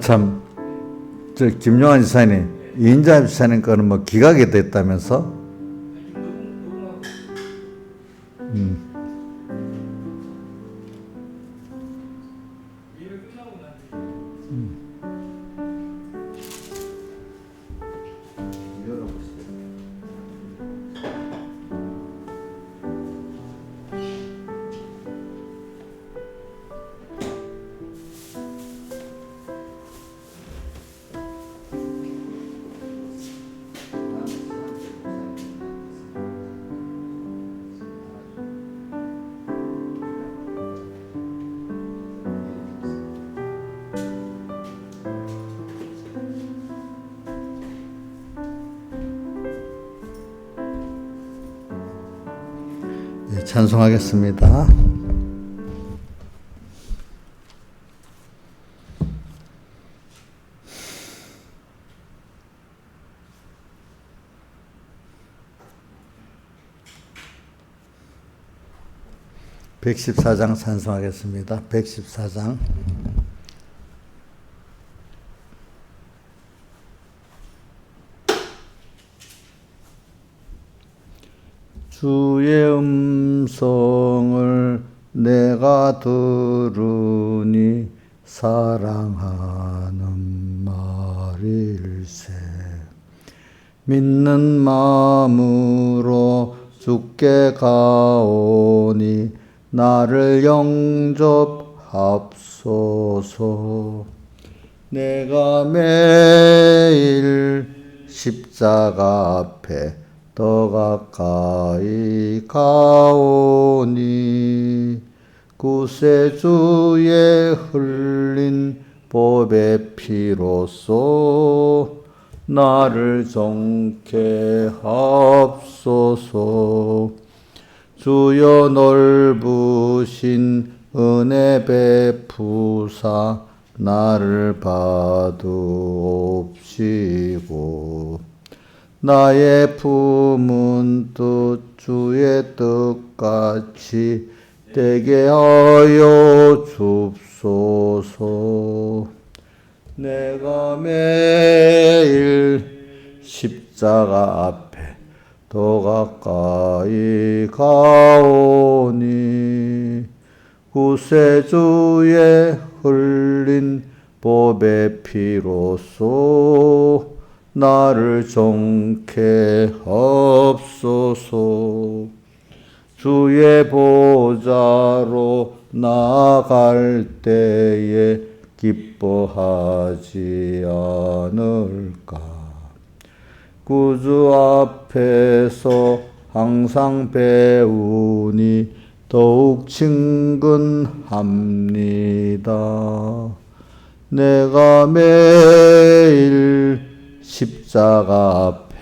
참, 김용환 지사님, 이인자 지사님 거는 뭐 기각이 됐다면서? 네, 찬송하겠습니다. (114장) 찬송하겠습니다. (114장) 주의 음성을 내가 들으니 사랑하는 말일세. 믿는 마음으로 주께 가오니 나를 영접합소서. 내가 매일 십자가 앞에 더 가까이 가오니 구세주의 흘린 보배 피로써 나를 정케 합소서. 주여 넓으신 은혜 베푸사 나를 받으옵시고 나의 품은 뜻 주의 뜻같이 되게 하여 줍소서. 내가 매일 십자가 앞에 더 가까이 가오니 구세주의 흘린 보배 피로써 나를 정케 합소서. 주의 보좌로 나아갈 때에 기뻐하지 않을까. 구주 앞에서 항상 배우니 더욱 친근합니다. 내가 매일 십자가 앞에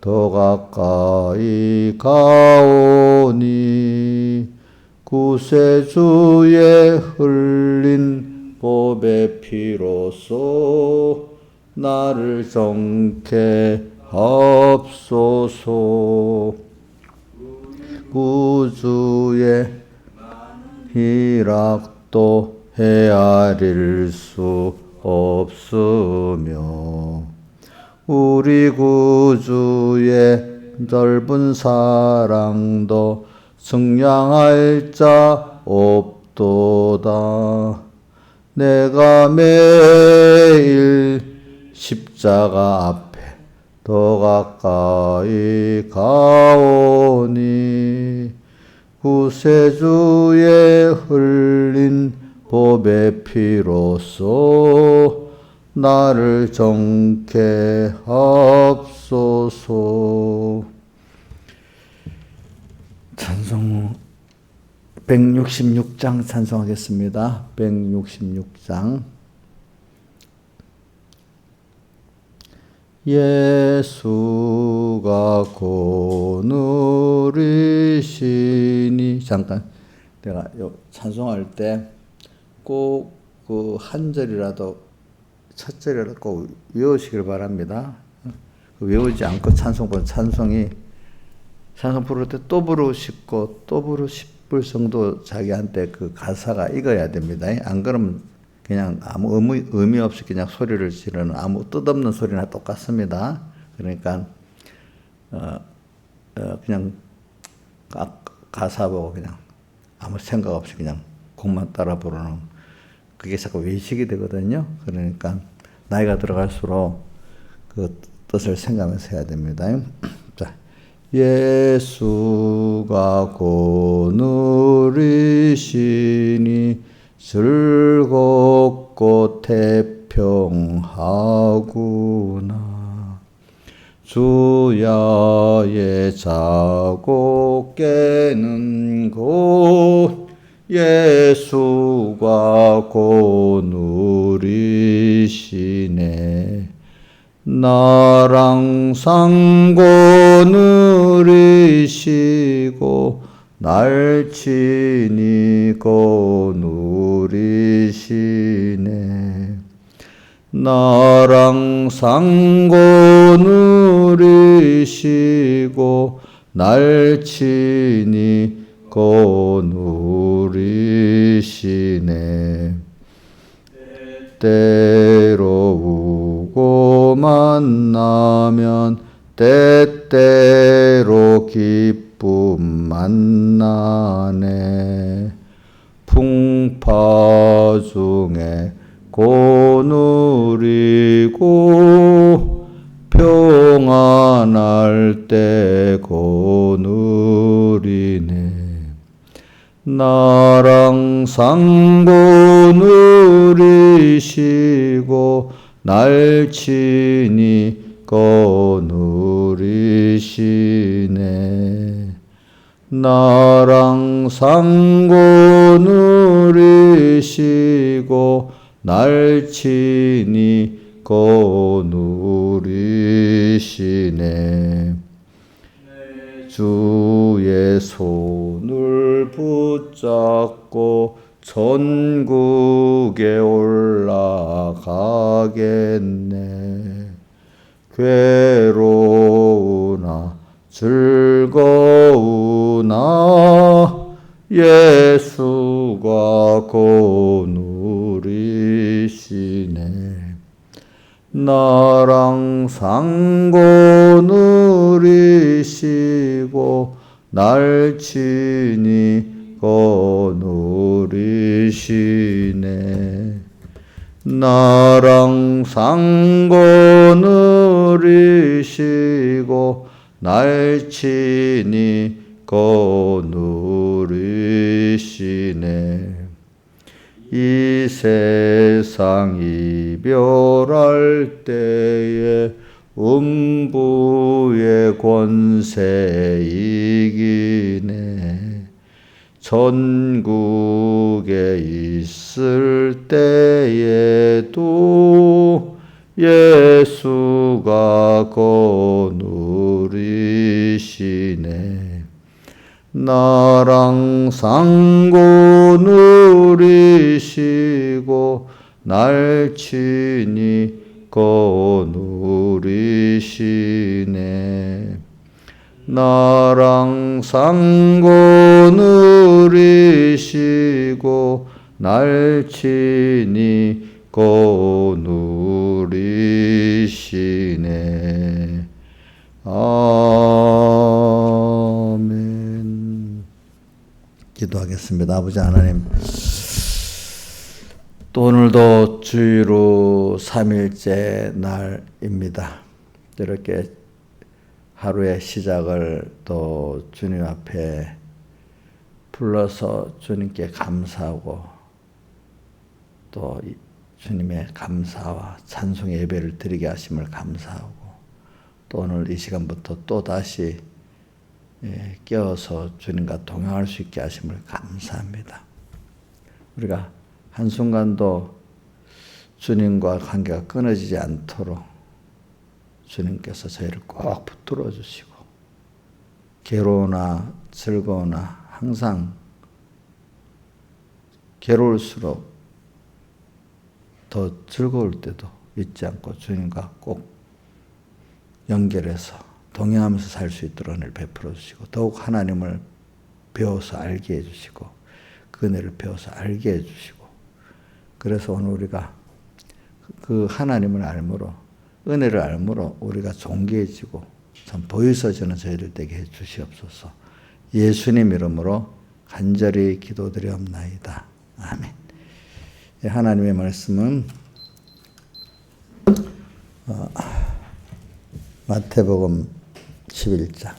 더 가까이 가오니 구세주의 흘린 보배 피로써 나를 정케 합소서. 구주의 희락도 헤아릴 수 없으며 우리 구주의 넓은 사랑도 승량할 자 없도다. 내가 매일 십자가 앞에 더 가까이 가오니 구세주의 흘린 보배 피로써 나를 정케 합소서. 찬송 166장 찬송하겠습니다. 166장. 예수가 고누리시니. 잠깐, 내가 찬송할 때 꼭 그 한 절이라도, 첫 절이라도 꼭 외우시길 바랍니다. 외우지 않고 찬송 부르는 찬송 부를 때 또 부르고 싶고 또 부르고 싶을 정도 자기한테 그 가사가 익어야 됩니다. 안 그러면 그냥 아무 의미 없이 그냥 소리를 지르는 아무 뜻없는 소리나 똑같습니다. 그러니까 그냥 가사 보고 그냥 아무 생각 없이 그냥 곡만 따라 부르는 그게 자꾸 외식이 되거든요. 그러니까 나이가 들어갈수록 그 뜻을 생각하면서 해야 됩니다. 자, 예수가 고누리시니 즐겁고 태평하구나. 주야의 자고 깨는 곳 예수가 고누리시네. 나랑 상고 누리시고 날친이 고누리시네. 나랑 상고 누리시고 날친이 고누리시네. 때때로 우고 만나면 때때로 기쁨 만나네. 풍파 중에 고누리고 평안할 때 고누리네. 나랑 상고 누리시고 날친이 고누리시네. 나랑 상고 누리시고 날친이 고누리시네. 주의 손을 붙잡고 천국에 올라가겠네. 괴로우나 즐거우나 예수가 고누리시네. 나랑 상고 누리시고 날친이 고누리시네. 나랑 상고 누리시고 날친이 고누리시네. 이 세상 이별할 때에 음부의 권세 이기네. 천국에 있을 때에도 예수가 고누리시네. 나랑 상고 누리시고 날친이 고누리시네. 나랑 상고 누리시고 날친이 고누리시네. 아멘. 기도하겠습니다. 아버지 하나님, 또 오늘도 주일로 3일째 날입니다. 이렇게 하루의 시작을 또 주님 앞에 불러서 주님께 감사하고 또 주님의 감사와 찬송의 예배를 드리게 하심을 감사하고 또 오늘 이 시간부터 또 다시 깨어서 주님과 동행할 수 있게 하심을 감사합니다. 우리가 한순간도 주님과 관계가 끊어지지 않도록 주님께서 저희를 꼭 붙들어 주시고 괴로우나 즐거우나 항상 괴로울수록 더 즐거울 때도 잊지 않고 주님과 꼭 연결해서 동행하면서 살 수 있도록 은혜를 베풀어 주시고 더욱 하나님을 배워서 알게 해주시고 그 은혜를 배워서 알게 해주시고 그래서 오늘 우리가 그 하나님을 알므로, 은혜를 알므로 우리가 존귀해지고 참 보이서지는 저희들 되게 해 주시옵소서. 예수님 이름으로 간절히 기도드리옵나이다. 아멘. 하나님의 말씀은 마태복음 11장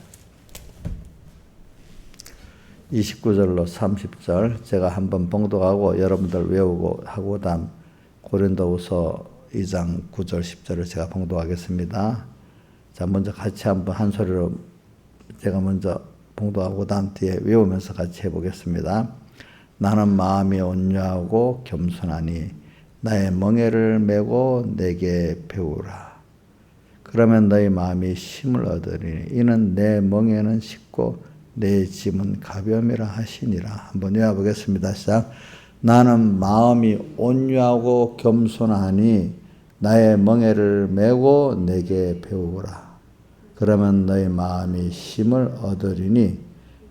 29절로 30절 제가 한번 봉독하고 여러분들 외우고 하고 다음 고린도후서 2장 9절 10절을 제가 봉독하겠습니다. 자, 먼저 같이 한번 한 소리로 제가 먼저 봉독하고 다음 뒤에 외우면서 같이 해보겠습니다. 나는 마음이 온유하고 겸손하니 나의 멍에를 메고 내게 배우라. 그러면 너희 마음이 힘을 얻으리니 이는 내 멍에는 쉽고 내 짐은 가벼움이라 하시니라. 한번 외워보겠습니다. 시작. 나는 마음이 온유하고 겸손하니 나의 멍에를 메고 내게 배우라. 그러면 너희 마음이 힘을 얻으리니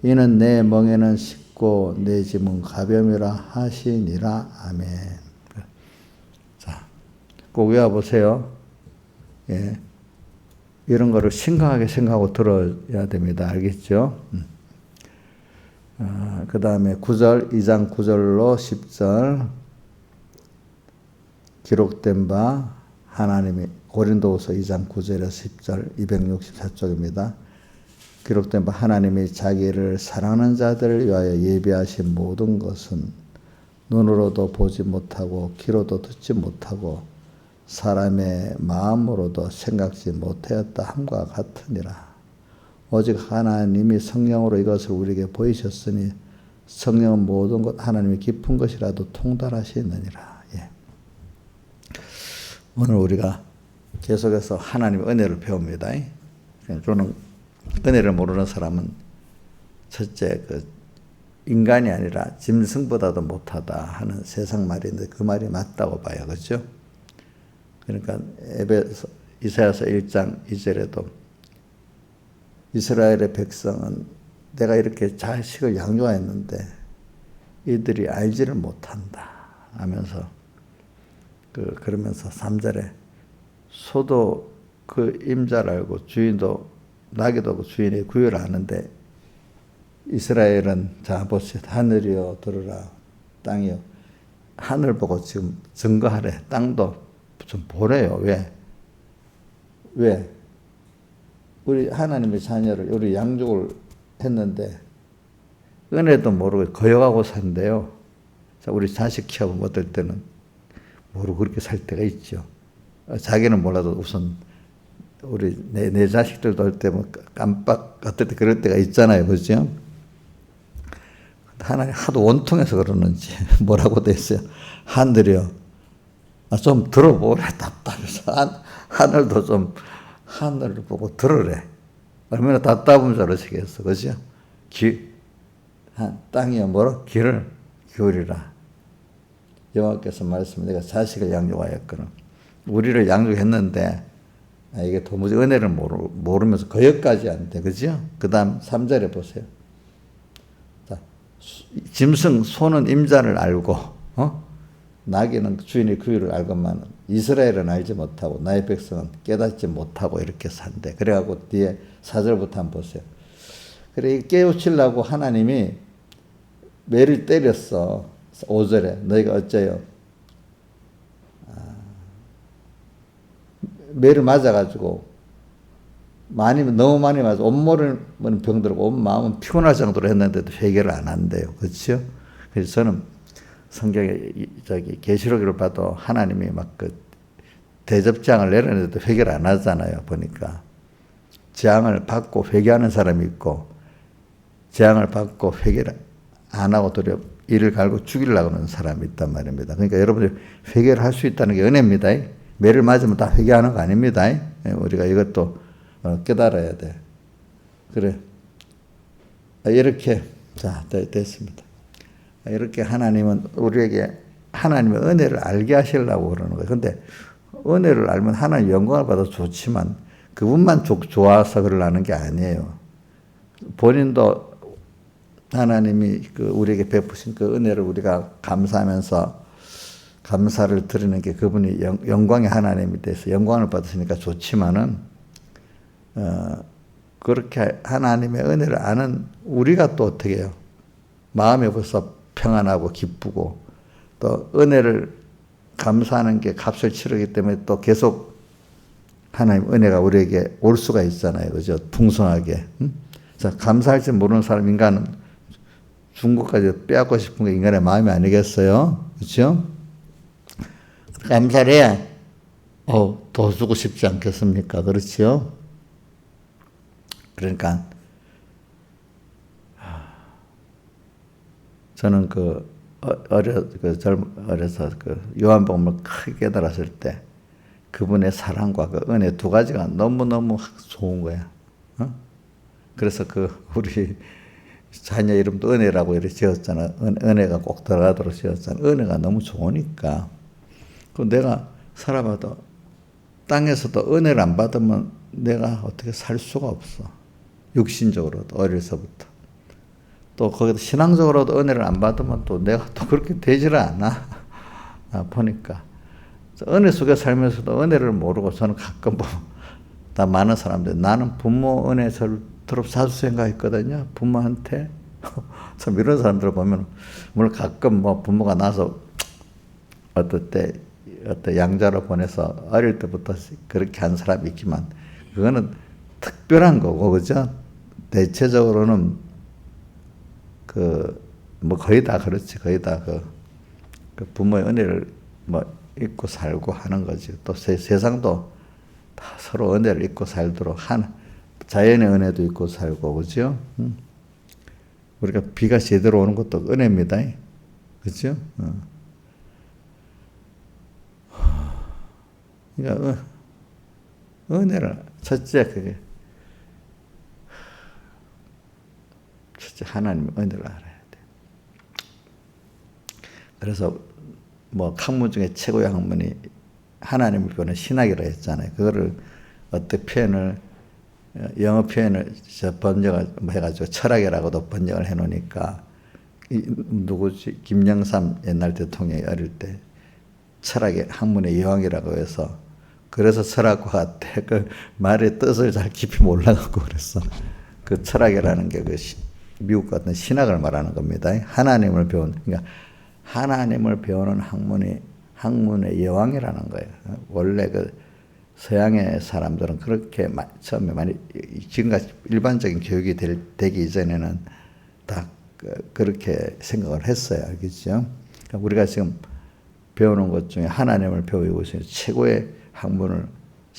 이는 내 멍에는 쉽고 내 짐은 가벼움이라 하시니라. 아멘. 자, 꼭 외워보세요. 예. 이런 거를 심각하게 생각하고 들어야 됩니다. 알겠죠? 그 다음에 9절, 2장 9절로 10절 기록된 바 하나님이 고린도후서 2장 9절에서 10절 264쪽입니다. 기록된 바 하나님이 자기를 사랑하는 자들을 위하여 예비하신 모든 것은 눈으로도 보지 못하고 귀로도 듣지 못하고 사람의 마음으로도 생각지 못하였다 함과 같으니라. 오직 하나님이 성령으로 이것을 우리에게 보이셨으니 성령은 모든 것 하나님이 깊은 것이라도 통달하시느니라. 예. 오늘 우리가 계속해서 하나님의 은혜를 배웁니다. 저는 은혜를 모르는 사람은 첫째 인간이 아니라 짐승보다도 못하다 하는 세상 말인데 그 말이 맞다고 봐요. 그렇죠? 그러니까 이사야서 1장 2절에도 이스라엘의 백성은 내가 이렇게 자식을 양육하였는데 이들이 알지를 못한다 하면서 그러면서 3절에 소도 그 임자를 알고 주인도 나귀도 그 주인의 구유를 아는데 이스라엘은 자 보시오 하늘이여 들으라 땅이여 하늘 보고 지금 증거하래. 땅도 좀 보래요. 왜? 우리 하나님의 자녀를 우리 양육을 했는데 은혜도 모르고 거역하고 산대요. 자, 우리 자식 키워보면 어떨 때는 모르고 그렇게 살 때가 있죠. 자기는 몰라도 우선 우리 내 자식들도 할 때 뭐 깜빡 어떨 때 그럴 때가 있잖아요. 그죠? 하나님 하도 원통해서 그러는지 뭐라고 돼 있어요. 하늘이요. 좀 들어보래. 답답해서 하늘도 좀 하늘을 보고 들으래. 얼마나 답답하면 저러시겠어. 그죠? 땅이여 뭐라? 귀를 기울이라. 여호와께서 말씀을 내가 자식을 양육하였거든. 우리를 양육했는데 이게 도무지 은혜를 모르면서 거역까지 안 돼. 그죠? 그 다음 3절에 보세요. 자, 짐승 소는 임자를 알고 나귀는 주인의 구유를 알건만 이스라엘은 알지 못하고 나의 백성은 깨닫지 못하고 이렇게 산대. 그래갖고 뒤에 4절부터 한번 보세요. 그래 깨우치려고 하나님이 매를 때렸어. 5절에 너희가 어째요? 매를 맞아가지고 너무 많이 맞아 온몸은 병들고 온 마음은 피곤할 정도로 했는데도 회개를 안 한대요. 그렇죠? 그래서 저는 성경에 계시록을 봐도 하나님이 막 대접장을 내렸는데도 회개를 안 하잖아요. 보니까 재앙을 받고 회개하는 사람이 있고 재앙을 받고 회개를 안 하고 도리어 이를 갈고 죽이려고 하는 사람이 있단 말입니다. 그러니까 여러분들 회개를 할 수 있다는 게 은혜입니다. 매를 맞으면 다 회개하는 거 아닙니다. 우리가 이것도 깨달아야 돼. 그래. 이렇게 자 됐습니다. 이렇게 하나님은 우리에게 하나님의 은혜를 알게 하시려고 그러는 거예요. 그런데 은혜를 알면 하나님 영광을 받아도 좋지만 그분만 좋아서 그러려는 게 아니에요. 본인도 하나님이 우리에게 베푸신 그 은혜를 우리가 감사하면서 감사를 드리는 게 그분이 영광의 하나님이 돼서 영광을 받으시니까 좋지만은 그렇게 하나님의 은혜를 아는 우리가 또 어떻게 해요? 마음이 벌써 평안하고 기쁘고 또 은혜를 감사하는 게 값을 치르기 때문에 또 계속 하나님 은혜가 우리에게 올 수가 있잖아요. 그죠? 풍성하게. 자, 감사할 줄 모르는 사람, 인간은 준 것까지 빼앗고 싶은 게 인간의 마음이 아니겠어요? 그렇죠? 감사를 해야 더 주고 싶지 않겠습니까? 그렇죠? 그러니까 저는 어려서 요한복음을 크게 깨달았을 때 그분의 사랑과 그 은혜 두 가지가 너무너무 좋은 거야. 그래서 우리 자녀 이름도 은혜라고 이렇게 지었잖아. 은혜가 꼭 들어가도록 지었잖아. 은혜가 너무 좋으니까. 내가 살아봐도 땅에서도 은혜를 안 받으면 내가 어떻게 살 수가 없어. 육신적으로도 어려서부터. 또 거기도 신앙적으로도 은혜를 안 받으면 또 내가 또 그렇게 되지를 않아. 보니까. 은혜 속에 살면서도 은혜를 모르고 저는 가끔 다 많은 사람들, 나는 부모 은혜 절대로 사수 생각했거든요. 부모한테. 참 이런 사람들 보면, 물론 가끔 부모가 나서 어떤 양자로 보내서 어릴 때부터 그렇게 한 사람이 있지만, 그거는 특별한 거고, 그죠? 대체적으로는 거의 다 그렇지. 거의 다 그 부모의 은혜를 잊고 살고 하는 거지. 또 세상도 다 서로 은혜를 잊고 살도록 자연의 은혜도 잊고 살고, 그죠? 우리가 비가 제대로 오는 것도 은혜입니다. 그죠? 그러니까 은혜를 첫째 하나님의 은혜를 알아야 돼. 그래서 학문 중에 최고의 학문이 하나님을 배우는 신학이라 했잖아요. 그거를 어떻게 영어 표현을 번역을 해가지고 철학이라고도 번역을 해놓으니까 누구지? 김영삼 옛날 대통령이 어릴 때 철학의 학문의 여왕이라고 해서, 그래서 철학과 때 그 말의 뜻을 잘 깊이 몰라갖고 그랬어. 그 철학이라는 게 미국 같은 신학을 말하는 겁니다. 하나님을 그러니까 하나님을 배우는 학문의 여왕이라는 거예요. 원래 서양의 사람들은 그렇게 처음에 지금같이 일반적인 교육이 되기 이전에는 다 그렇게 생각을 했어요. 알겠죠? 그러니까 우리가 지금 배우는 것 중에 하나님을 배우고 있어요. 최고의 학문을,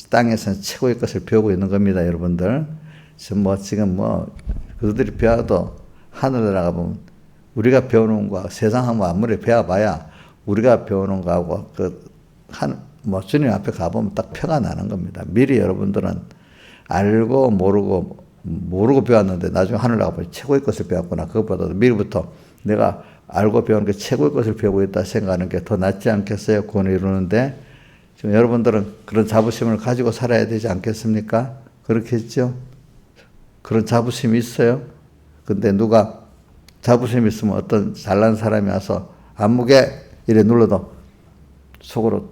땅에서는 최고의 것을 배우고 있는 겁니다, 여러분들. 지금 그들이 배워도 하늘에 나가보면 우리가 배우는 거하고 세상 학문 아무리 배워봐야 우리가 배우는 거하고 주님 앞에 가보면 딱 표가 나는 겁니다. 미리 여러분들은 알고 모르고 배웠는데 나중에 하늘 나가보면 최고의 것을 배웠구나. 그것보다도 미리부터 내가 알고 배우는 게 최고의 것을 배우고 있다 생각하는 게 더 낫지 않겠어요? 구원을 이루는데. 지금 여러분들은 그런 자부심을 가지고 살아야 되지 않겠습니까? 그렇겠죠? 그런 자부심이 있어요. 근데 누가 자부심이 있으면 어떤 잘난 사람이 와서 안무게 이래 눌러도 속으로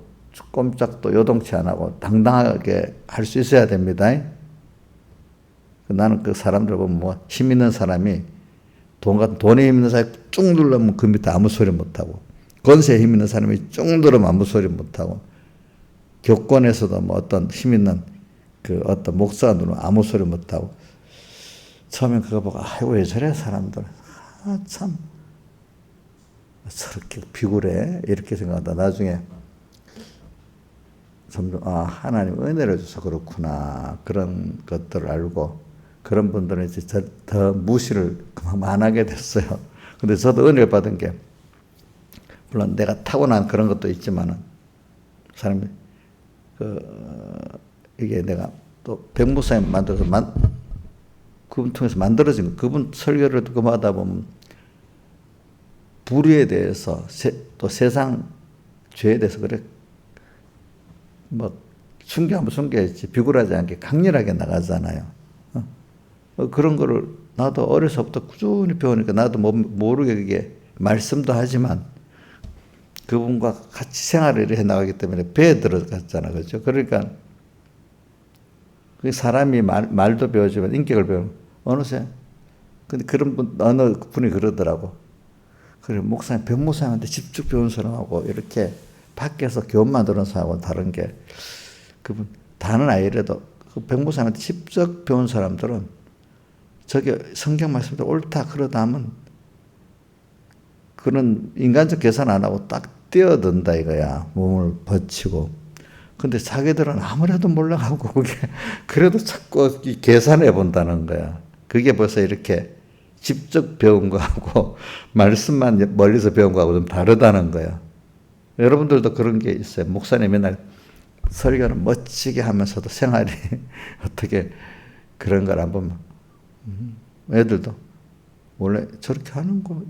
꼼짝도 요동치 안 하고 당당하게 할 수 있어야 됩니다. 나는 그 사람들 보면 힘 있는 사람이 돈에 힘 있는 사람이 쭉 누르면 그 밑에 아무 소리 못하고, 권세에 힘 있는 사람이 쭉 누르면 아무 소리 못하고, 교권에서도 어떤 힘 있는 어떤 목사가 누르면 아무 소리 못하고, 처음엔 그거 보고 아이고 왜 저래 사람들, 참 저렇게 비굴해 이렇게 생각하다 나중에 점점 하나님 은혜를 줘서 그렇구나, 그런 것들을 알고, 그런 분들은 이제 더 무시를 그만하게 됐어요. 근데 저도 은혜를 받은 게, 물론 내가 타고난 그런 것도 있지만은, 사람이, 이게 내가 또 백무사님 만들어서 그분 통해서 만들어진 거, 그분 설교를 듣고 하다 보면, 불의에 대해서, 또 세상 죄에 대해서 그래, 숨겨하면 숨겨야지, 비굴하지 않게 강렬하게 나가잖아요. 그런 거를 나도 어려서부터 꾸준히 배우니까 나도 모르게 그게 말씀도 하지만 그분과 같이 생활을 해 나가기 때문에 배에 들어갔잖아. 그렇죠? 그러니까 그 사람이 말도 배우지만 인격을 배우는 어느새 근데 그런 어느 분이 그러더라고. 그래 목사님 변모사님한테 직접 배운 사람하고 이렇게 밖에서 교훈만 들은 사람하고는 다른 게 그분 다는 아니래도 그 변모사님한테 직접 배운 사람들은 저게 성경 말씀대로 옳다 그러다 하면 그런 인간적 계산 안 하고 딱 뛰어든다 이거야. 몸을 버치고. 근데 자기들은 아무래도 몰라가고 그게 그래도 자꾸 계산해 본다는 거야. 그게 벌써 이렇게 직접 배운 거하고 말씀만 멀리서 배운 거하고 좀 다르다는 거야. 여러분들도 그런 게 있어요. 목사님 맨날 설교는 멋지게 하면서도 생활이 어떻게 그런 걸 안 보면 애들도 원래 저렇게 하는 거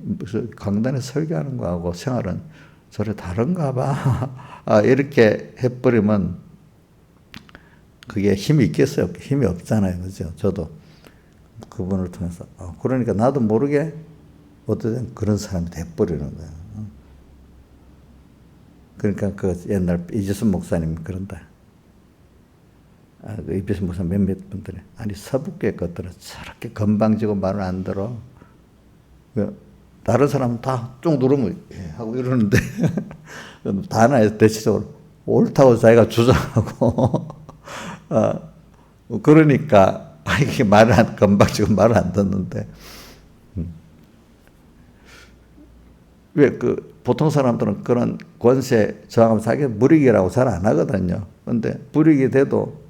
강단에 설교하는 거하고 생활은 저래 다른가 봐. 아, 이렇게 해버리면 그게 힘이 있겠어요? 힘이 없잖아요. 그죠? 저도 그분을 통해서. 그러니까 나도 모르게 어떤 그런 사람이 돼버리는 거야. 그러니까 그 옛날 이재순 목사님이 그런다. 그 이재순 목사님 몇몇 분들이 아니 서북교회 것들은 저렇게 건방지고 말을 안 들어. 다른 사람은 다 쭉 누르면 하고 이러는데 다 하나에서 대체적으로 옳다고 자기가 주장하고 그러니까 이게 말을 안 건방지고 말을 안 듣는데 왜 그 보통 사람들은 그런 권세 저항하면 자기가 불이익이라고 잘 안 하거든요. 그런데 불이익이 돼도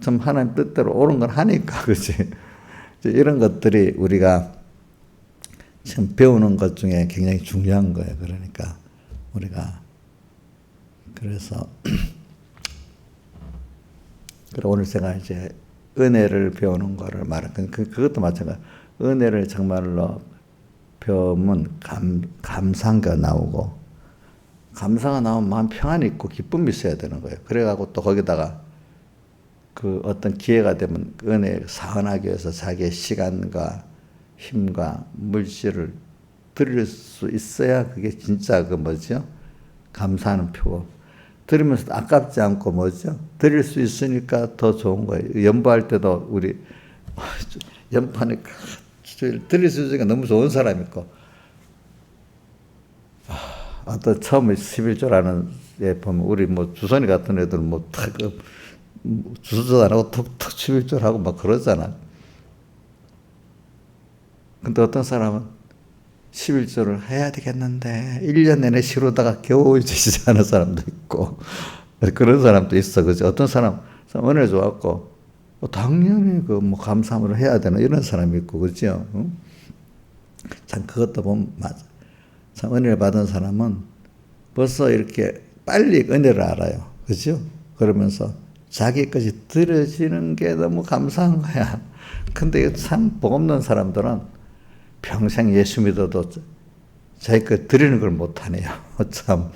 좀 하나님 뜻대로 옳은 건 하니까 그렇지. 이런 것들이 우리가 지금 배우는 것 중에 굉장히 중요한 거예요. 그러니까 우리가 그래서 오늘 제가 이제 은혜를 배우는 거를 말한 그것도 마찬가지. 은혜를 정말로 배우면 감사가 나오고 감사가 나오면 마음 평안이 있고 기쁨이 있어야 되는 거예요. 그래가지고 또 거기다가 그 어떤 기회가 되면 은혜 사은하기 위해서 자기의 시간과 힘과 물질을 드릴 수 있어야 그게 진짜 그 뭐죠? 감사하는 표고 드리면서 아깝지 않고 뭐죠? 드릴 수 있으니까 더 좋은 거예요. 연보할 때도 우리 연보하니까 드릴 수 있으니까 너무 좋은 사람 있고 또 처음에 11조라는 애 보면 우리 뭐 주선이 같은 애들 뭐 탁 주소도 안 하고 톡톡 11조를 하고 막 그러잖아. 근데 어떤 사람은 11조를 해야 되겠는데 1년 내내 쉬러다가 겨우 이제 시작하는 사람도 있고 그런 사람도 있어. 그죠? 어떤 사람 은혜 좋았고 당연히 그 뭐 감사함으로 해야 되나 이런 사람이 있고 그죠? 응? 참 그것도 보면 맞아. 참 은혜를 받은 사람은 벌써 이렇게 빨리 은혜를 알아요. 그죠? 그러면서 자기 것이 들어지는 게 너무 감사한 거야. 근데 참 복 없는 사람들은 평생 예수 믿어도 자기 것 드리는 걸 못하네요. 참.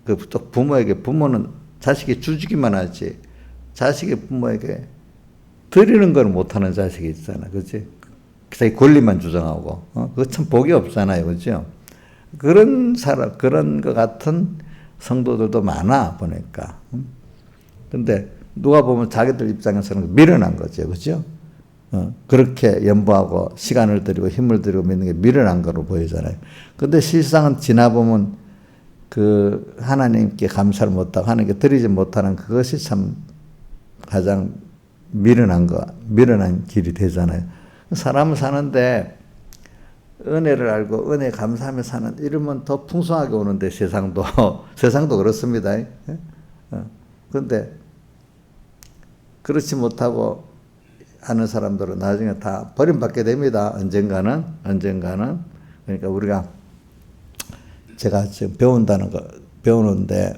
또 부모는 자식이 주기만 하지, 자식이 부모에게 드리는 걸 못하는 자식이 있잖아. 그치? 자기 권리만 주장하고. 그거 참 복이 없잖아요. 그죠? 그런 것 같은 성도들도 많아, 보니까. 근데 누가 보면 자기들 입장에서는 미련한 거죠. 그죠? 그렇게 연보하고 시간을 들이고 힘을 들이고 믿는 게 미련한 거로 보이잖아요. 근데 실상은 지나보면 그 하나님께 감사를 못하고 하나님께 드리지 못하는 그것이 참 가장 미련한 길이 되잖아요. 사람은 사는데 은혜를 알고 은혜 감사하며 사는 이러면 더 풍성하게 오는데 세상도 그렇습니다. 그런데 그렇지 못하고 하는 사람들은 나중에 다 버림받게 됩니다. 언젠가는. 그러니까 우리가 제가 지금 배우는데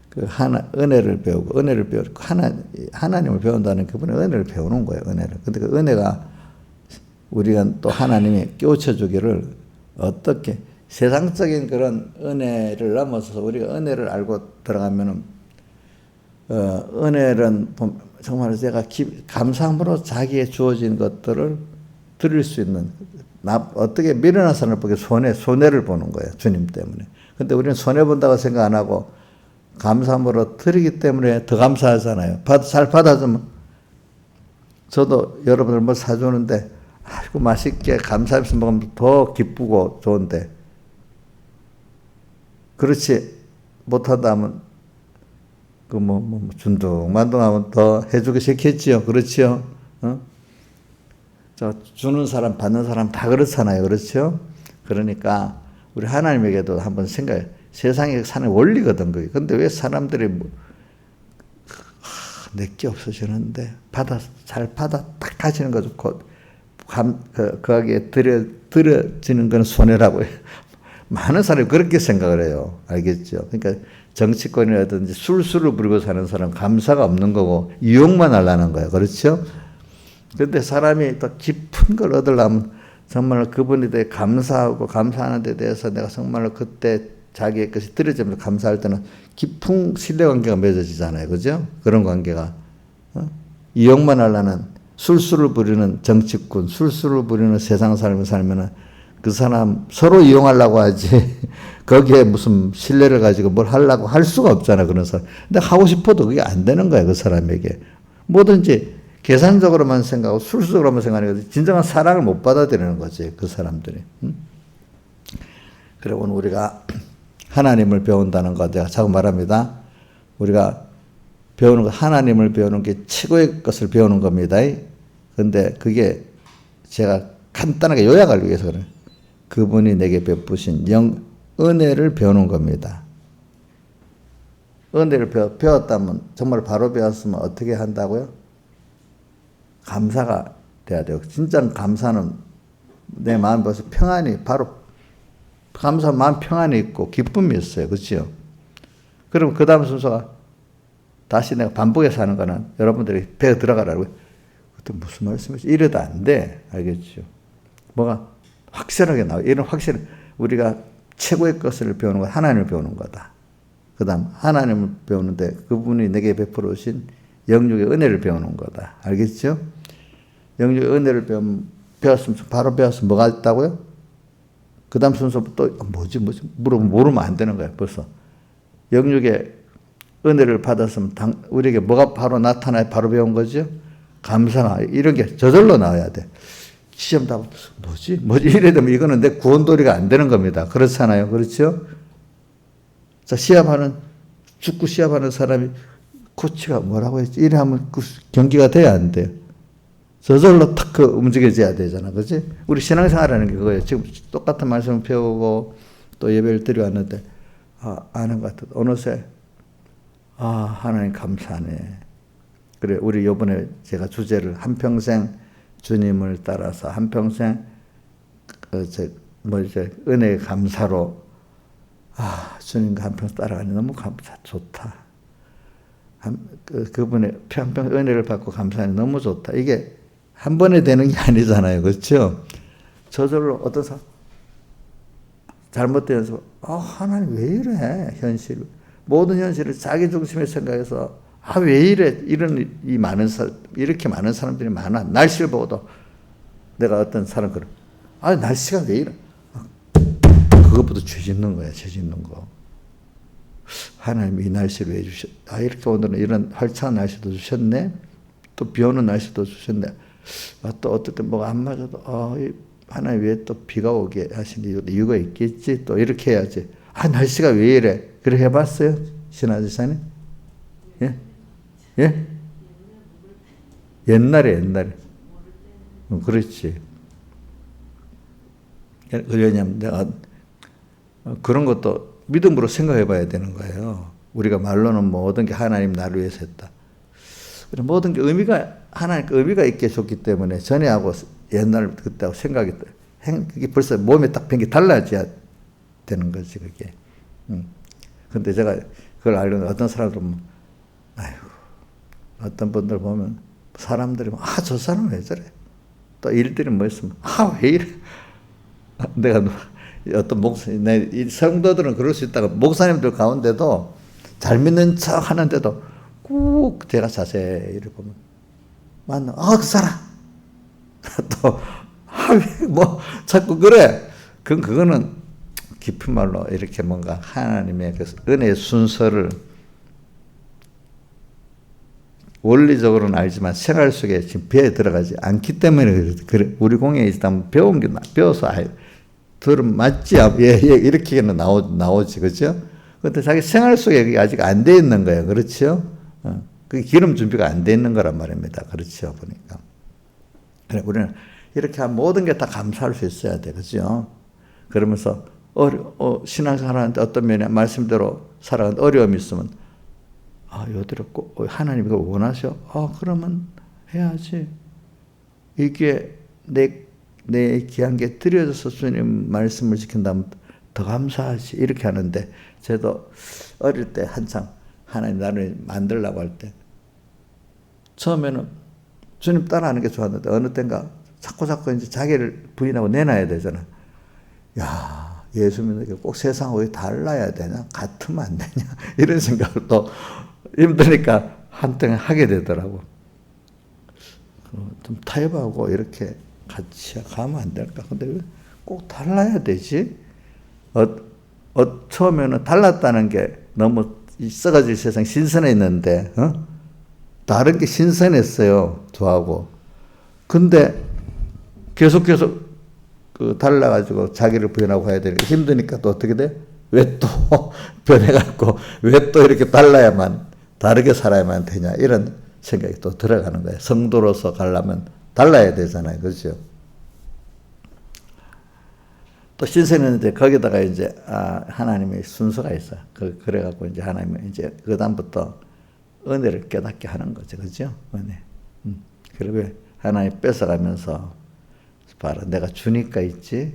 그 은혜를 배우고 하나님을 배운다는 그분의 은혜를 배우는 거예요. 은혜를. 근데 그 은혜가 우리가 또 하나님이 깨우쳐 주기를 어떻게 세상적인 그런 은혜를 넘어서서 우리가 은혜를 알고 들어가면은 은혜는 정말 제가 감사함으로 자기의 주어진 것들을 드릴 수 있는 어떻게 미련한 사람을 보기 손해를 보는 거예요. 주님 때문에. 근데 우리는 손해본다고 생각 안 하고 감사함으로 드리기 때문에 더 감사하잖아요. 잘 받아주면 저도 여러분들 뭐 사주는데 아이고 맛있게 감사하면서 먹으면 더 기쁘고 좋은데 그렇지 못하다 하면 준둥만둥하면 더 해주기 싫겠지요. 그렇지요. 주는 사람 받는 사람 다 그렇잖아요. 그렇죠? 그러니까 우리 하나님에게도 한번 생각해. 세상에 사는 원리거든 그게. 근데 왜 사람들이 내게 없어지는데 잘 받아 딱 가지는 거 좋고 거기에 들여지는 건 손해라고 해요. 많은 사람이 그렇게 생각을 해요. 알겠죠? 그러니까 정치권이라든지 술수를 부리고 사는 사람 감사가 없는 거고 이용만 하려는 거예요. 그렇죠? 근데 사람이 더 깊은 걸 얻으려면 정말 그분에 대해 감사하고 감사하는 데 대해서 내가 정말로 그때 자기의 것이 들여지면서 감사할 때는 깊은 신뢰관계가 맺어지잖아요. 그죠? 그런 관계가. 이용만 하려는 술수를 부리는 정치꾼, 술수를 부리는 세상 삶을 살면은 그 사람 서로 이용하려고 하지. 거기에 무슨 신뢰를 가지고 뭘 하려고 할 수가 없잖아. 그런 사람. 근데 하고 싶어도 그게 안 되는 거야. 그 사람에게. 뭐든지 계산적으로만 생각하고 술수적으로만 생각하니까 진정한 사랑을 못 받아들이는 거지. 그 사람들이. 그래 오늘 우리가 하나님을 배운다는 거 제가 자꾸 말합니다. 우리가 배우는 거 하나님을 배우는 게 최고의 것을 배우는 겁니다. 근데 그게 제가 간단하게 요약을 위해서 그래요. 그분이 내게 베푸신 은혜를 배우는 겁니다. 은혜를 배웠다면 정말 바로 배웠으면 어떻게 한다고요? 감사가 돼야 돼요. 진짜 감사는 내 마음 벌써 평안이 바로 감사 마음 평안이 있고 기쁨이 있어요. 그렇죠? 그럼 그 다음 순서가 다시 내가 반복해서 하는 거는 여러분들이 배에 들어가라고. 그때 무슨 말씀이지? 이래도 안 돼. 알겠죠? 뭐가 확실하게 나와. 이런 확실 우리가 최고의 것을 배우는 건 하나님을 배우는 거다. 그 다음 하나님을 배우는데 그분이 내게 베풀어 주신 영육의 은혜를 배우는 거다. 알겠죠? 영육의 은혜를 배웠으면 바로 배웠으면 뭐가 있다고요? 그 다음 순서부터 뭐지 모르면 안 되는 거예요. 벌써 영육의 은혜를 받았으면 우리에게 뭐가 바로 나타나야 바로 배운 거죠? 감사가 이런 게 저절로 나와야 돼. 시험 답 뭐지 이래 되면 이거는 내 구원도리가 안 되는 겁니다. 그렇잖아요. 그렇죠? 자 축구 시합하는 사람이 코치가 뭐라고 했지? 이래 하면 그 경기가 돼야 안 돼요. 저절로 탁 움직여져야 되잖아. 그렇지? 우리 신앙생활하는 게 그거예요. 지금 똑같은 말씀을 배우고 또 예배를 드려왔는데 아는 것 같아. 어느새 하나님 감사하네. 그래 우리 이번에 제가 주제를 한평생 주님을 따라서 한평생 은혜의 감사로 주님과 한평생 따라가니 너무 좋다. 그분의 평평 은혜를 받고 감사하니 너무 좋다. 이게 한 번에 되는 게 아니잖아요. 그렇죠? 저절로 어떤 사람 잘못된 연습 하나님 왜 이래 현실 모든 현실을 자기 중심에 생각해서 왜 이래 이렇게 많은 사람들이 많아. 날씨를 보고도 내가 어떤 사람 날씨가 왜 이래 그것부터 죄 짓는 거야. 죄 짓는 거. 하나님이 이 날씨를 왜 이렇게 오늘은 이런 활창한 날씨도 주셨네. 또 비 오는 날씨도 주셨네. 또 어떨 때 뭐가 안 맞아도 하나님 왜 또 비가 오게 하신 이유가 있겠지. 또 이렇게 해야지. 날씨가 왜 이래. 그래 해봤어요? 신하지사님? 예? 옛날에. 그렇지. 왜냐하면 내가 그런 것도 믿음으로 생각해 봐야 되는 거예요. 우리가 말로는 모든 게 하나님 나를 위해서 했다. 모든 게 하나님 의미가 있게 줬기 때문에 전에하고 옛날 그때하고 생각이 그게 벌써 몸에 딱 בין 게 달라져야 되는 거지 그게. 근데 제가 그걸 알려면 어떤 사람들은 어떤 분들 보면 사람들이 저 사람 왜 저래? 또 일들이 뭐 있으면 왜 이래? 내가 어떤 이 성도들은 그럴 수 있다고 목사님들 가운데도 잘 믿는 척 하는데도 꼭 제가 자세히 보면 그 사람 또 뭐 자꾸 그래. 그거는 깊은 말로 이렇게 뭔가 하나님의 그 은혜의 순서를 원리적으로는 알지만 생활 속에 지금 배에 들어가지 않기 때문에 그래. 우리 공예에 있다면 배운 게 배워서 들으면 맞지? 예, 이렇게는 나오지, 그죠? 근데 자기 생활 속에 그게 아직 안 돼 있는 거예요, 그렇죠? 그 기름 준비가 안 돼 있는 거란 말입니다, 그렇죠? 보니까. 그래, 우리는 이렇게 모든 게 다 감사할 수 있어야 돼, 그죠? 그러면서 신앙생활하는데 어떤 면에 말씀대로 살아가는 어려움이 있으면 요대로 꼭 하나님이 그걸 원하셔? 그러면 해야지. 이게 내 귀한 게 드려져서 주님 말씀을 지킨다면 더 감사하지. 이렇게 하는데 저도 어릴 때 한참 하나님 나를 만들려고 할 때 처음에는 주님 따라하는 게 좋았는데 어느 때인가 자꾸 이제 자기를 부인하고 내놔야 되잖아. 야, 예수 믿는 게 꼭 세상하고 달라야 되냐? 같으면 안 되냐? 이런 생각을 또 힘드니까 한때 하게 되더라고. 좀 타협하고 이렇게 같이 가면 안 될까? 근데 왜 꼭 달라야 되지? 처음에는 달랐다는 게 너무 썩어질 세상 신선했는데, 다른 게 신선했어요. 저하고. 근데 계속 달라가지고 자기를 부인하고 해야 되니까 힘드니까 또 어떻게 돼? 왜 또 변해갖고, 왜 또 이렇게 다르게 살아야만 되냐, 이런 생각이 또 들어가는 거예요. 성도로서 가려면 달라야 되잖아요. 그죠? 또 신선했는데 거기다가 이제, 하나님의 순서가 있어요. 그래갖고 이제 하나님은 이제 그다음부터 은혜를 깨닫게 하는 거죠. 그죠? 은혜. 그리고 하나님 뺏어가면서, 봐라, 내가 주니까 있지?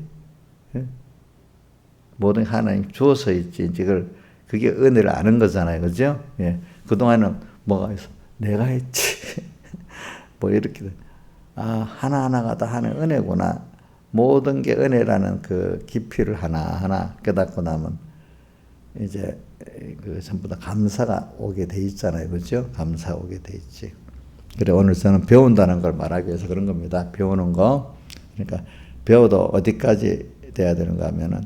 모든 하나님 주어서 있지. 이제 그게 은혜를 아는 거잖아요. 그죠? 예. 그동안은 뭐가 있어? 내가 했지. 뭐 이렇게. 하나하나가 다 하는 은혜구나. 모든 게 은혜라는 그 깊이를 하나하나 깨닫고 나면 이제 전부 다 감사가 오게 돼 있잖아요. 그죠? 감사가 오게 돼 있지. 그래, 오늘 저는 배운다는 걸 말하기 위해서 그런 겁니다. 배우는 거. 그러니까 배워도 어디까지 돼야 되는가 하면은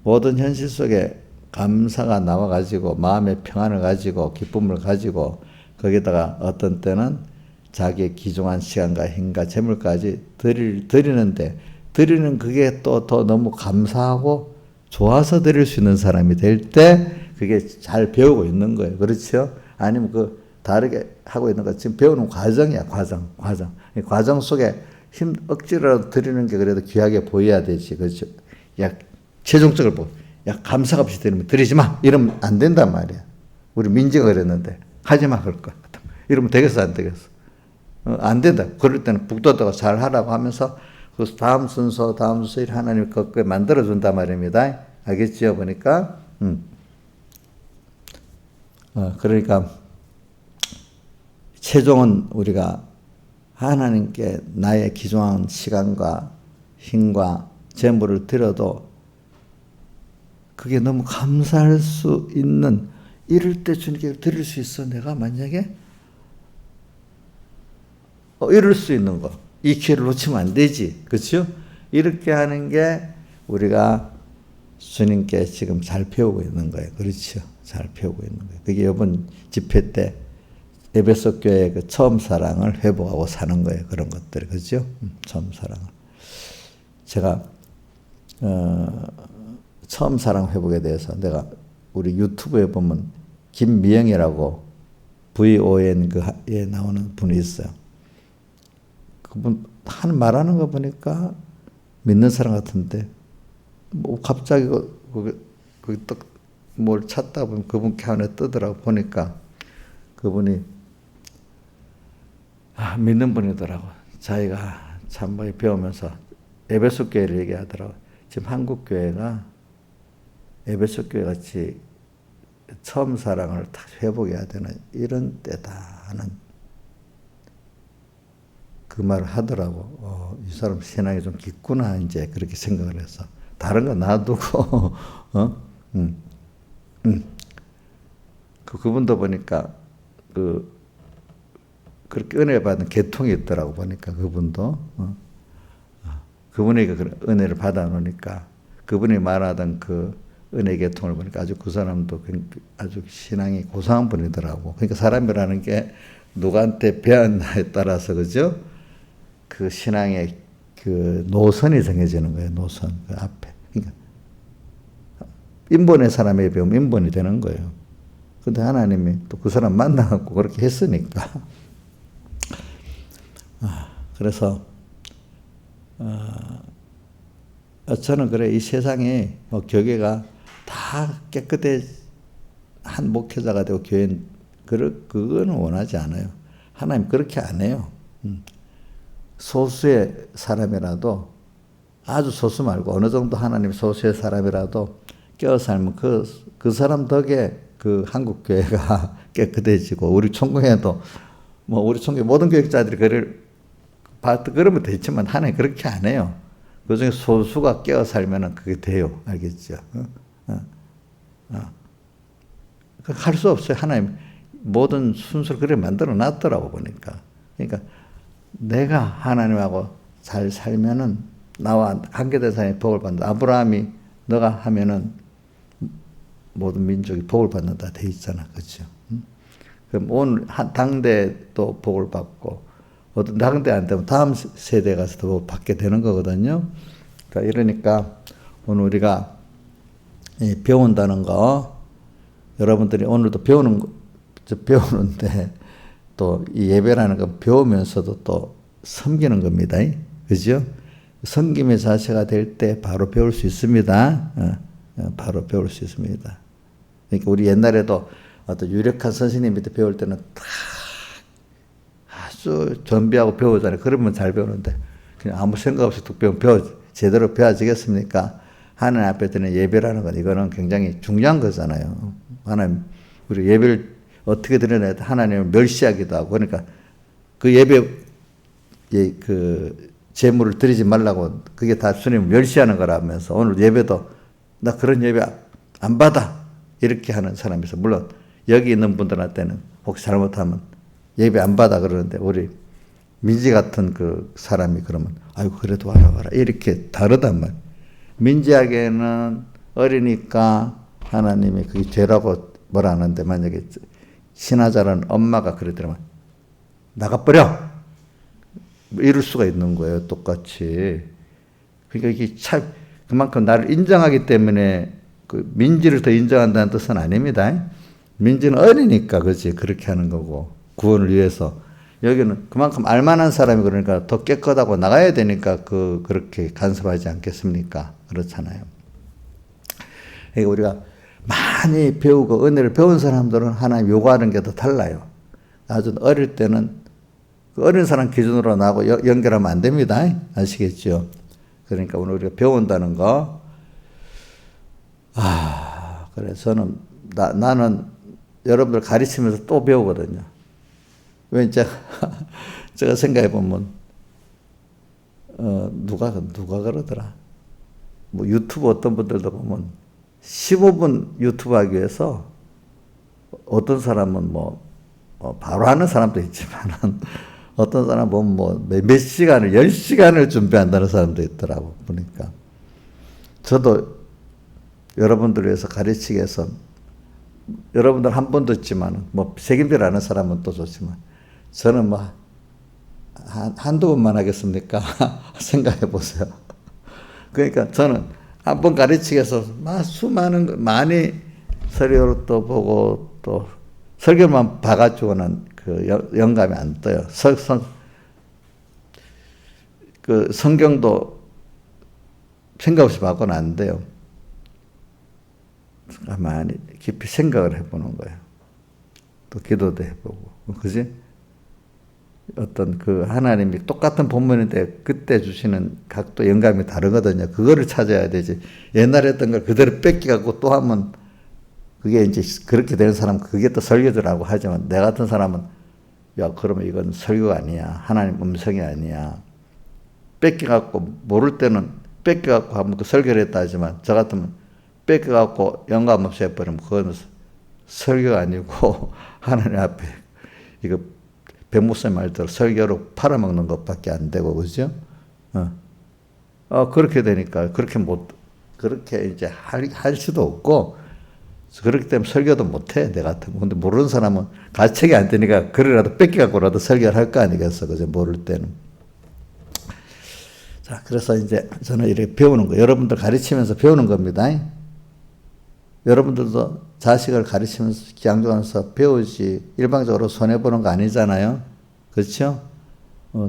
모든 현실 속에 감사가 나와가지고 마음의 평안을 가지고 기쁨을 가지고 거기다가 어떤 때는 자기의 귀중한 시간과 힘과 재물까지 드리는 그게 또 더 너무 감사하고 좋아서 드릴 수 있는 사람이 될 때 그게 잘 배우고 있는 거예요. 그렇죠? 아니면 다르게 하고 있는 거 지금 배우는 과정이야. 과정. 이 과정 속에 억지로라도 드리는 게 그래도 귀하게 보여야 되지. 그렇죠? 최종적으로 감사가 없이 드리지 마. 이러면 안 된단 말이야. 우리 민지가 그랬는데 하지 마 그럴 거야. 이러면 되겠어 안 되겠어? 안 된다. 그럴 때는 북돋아가 잘 하라고 하면서 그 다음 순서 하나님이 그걸 만들어 준단 말입니다. 알겠지요? 보니까. 그러니까 최종은 우리가 하나님께 나의 귀중한 시간과 힘과 재물을 드려도 그게 너무 감사할 수 있는, 이럴 때 주님께 드릴 수 있어. 내가 만약에 이럴 수 있는 거. 이 기회를 놓치면 안 되지. 그렇죠? 이렇게 하는 게 우리가 주님께 지금 잘 배우고 있는 거예요. 그렇죠? 잘 배우고 있는 거예요. 그게 이번 집회 때 에베소 교회의 그 처음 사랑을 회복하고 사는 거예요. 그런 것들. 그렇죠? 처음 사랑을. 제가 처음 사랑 회복에 대해서 내가 우리 유튜브에 보면 김미영이라고 VON에 나오는 분이 있어요. 그분 말하는 거 보니까 믿는 사람 같은데 뭐 갑자기 뭘 찾다 보면 그분 켜안에 뜨더라고. 보니까 그분이 믿는 분이더라고. 자기가 참 많이 배우면서 에베소 교회를 얘기하더라고. 지금 한국 교회가 에베소 교회 같이 처음 사랑을 다 회복해야 되는 이런 때다 하는 그 말을 하더라고. 이 사람 신앙이 좀 깊구나 이제 그렇게 생각을 해서 다른 거 놔두고 그분도 보니까 그렇게 은혜 받은 계통이 있더라고. 보니까 그분도 그분에게 그 은혜를 받아 놓으니까 그분이 말하던 그 은혜 계통을 보니까 아주 그 사람도 아주 신앙이 고상한 분이더라고. 그러니까 사람이라는 게 누구한테 배웠나에 따라서 그죠? 그 신앙의 그 노선이 정해지는 거예요. 노선 그 앞에. 그러니까 인본의 사람에 배우면 인본이 되는 거예요. 근데 하나님이 또 그 사람 만나갖고 그렇게 했으니까. 그래서 저는 그래 이 세상에 뭐 교회가 다 깨끗해 한 목회자가 되고 교회는 그거는 원하지 않아요. 하나님 그렇게 안 해요. 소수의 사람이라도 아주 소수 말고 어느 정도 하나님 소수의 사람이라도 깨어 살면 그 사람 덕에 그 한국 교회가 깨끗해지고 우리 총회도 뭐 우리 총회 모든 교육자들이 그러면 되지만 하나님 그렇게 안 해요. 그 중에 소수가 깨어 살면은 그게 돼요. 알겠죠? 할 수 없어요. 하나님 모든 순서를 그래 만들어 놨더라고 보니까. 그러니까 내가 하나님하고 잘 살면은 나와 관계된 사람이 복을 받는다. 아브라함이 너가 하면은 모든 민족이 복을 받는다 돼 있잖아. 그렇죠? 그럼 오늘 당대도 복을 받고 어떤 당대 안 되면 다음 세대 가서 더 받게 되는 거거든요. 그러니까 이러니까 오늘 우리가 배운다는 거 여러분들이 오늘도 배우는데 또 이 예배라는 거 배우면서도 또 섬기는 겁니다. 그죠? 섬김의 자세가 될 때 바로 배울 수 있습니다. 바로 배울 수 있습니다. 그러니까 우리 옛날에도 어떤 유력한 선생님 밑에 배울 때는 다 아주 준비하고 배우잖아요. 그러면 잘 배우는데 그냥 아무 생각 없이 뚝 배우면 제대로 배워지겠습니까? 하나님 앞에 드는 예배라는 건 이거는 굉장히 중요한 거잖아요. 하나님 우리 예배를 어떻게 드려야 하나님을 멸시하기도 하고 그러니까 그 예배 그 제물을 드리지 말라고 그게 다 주님을 멸시하는 거라면서 오늘 예배도 나 그런 예배 안 받아 이렇게 하는 사람이 있어. 물론 여기 있는 분들한테는 혹시 잘못하면 예배 안 받아 그러는데 우리 민지 같은 그 사람이 그러면 아이고 그래도 와라 이렇게 다르단 말. 민지에게는 어리니까 하나님이 그게 죄라고 뭐라 하는데 만약에 신하자라는 엄마가 그러더라면 나가버려 이럴 수가 있는 거예요. 똑같이. 그러니까 이게 참 그만큼 나를 인정하기 때문에 그 민지를 더 인정한다는 뜻은 아닙니다. 민지는 어리니까 그렇지 그렇게 하는 거고 구원을 위해서 여기는 그만큼 알만한 사람이 그러니까 더 깨끗하고 나가야 되니까 그렇게 간섭하지 않겠습니까? 그렇잖아요. 그러니까 우리가 많이 배우고 은혜를 배운 사람들은 하나님 요구하는 게 더 달라요. 아주 어릴 때는 그 어린 사람 기준으로 나하고 연결하면 안 됩니다. 아시겠죠? 그러니까 오늘 우리가 배운다는 거. 그래서 나는 여러분들 가르치면서 또 배우거든요. 왜 제가 생각해 보면 누가 그러더라. 뭐 유튜브 어떤 분들도 보면 15분 유튜브 하기 위해서 어떤 사람은 바로 하는 사람도 있지만 어떤 사람 보면 몇 시간을 10시간을 준비한다는 사람도 있더라고 보니까. 저도 여러분들 위해서 가르치기 위해서 여러분들 한 번 듣지만 책임질 아는 사람은 또 좋지만 저는 한두 번만 하겠습니까? 생각해 보세요. 그러니까 저는 한 번 가르치기 위해서 많이 설교를 또 보고 또 설교만 봐가지고는 그 영감이 안 떠요. 그 성경도 생각 없이 봐고는 안 돼요. 많이 깊이 생각을 해보는 거예요. 또 기도도 해보고, 그지? 어떤 그 하나님이 똑같은 본문인데 그때 주시는 각도 영감이 다르거든요. 그거를 찾아야 되지. 옛날에 했던 걸 그대로 뺏겨갖고 또 하면 그게 이제 그렇게 되는 사람 그게 또 설교더라고 하지만 내 같은 사람은 야 그러면 이건 설교가 아니야. 하나님 음성이 아니야. 뺏겨갖고 모를 때는 뺏겨갖고 하면 그 설교를 했다 하지만 저 같으면 뺏겨갖고 영감 없이 해버리면 그건 설교가 아니고 하나님 앞에 이거 백목사님 말대로 설교로 팔아먹는 것밖에 안 되고 그죠? 그렇게 되니까 그렇게 이제 할 수도 없고, 그렇기 때문에 설교도 못해, 내 같으면. 근데 모르는 사람은 가책이 안 되니까 그래라도 뺏겨갖고라도 설교를 할 거 아니겠어, 그죠? 모를 때는. 자, 그래서 이제 저는 이렇게 배우는 거, 여러분들 가르치면서 배우는 겁니다. 여러분들도 자식을 가르치면서, 양육하면서 배우지, 일방적으로 손해보는 거 아니잖아요. 그렇죠?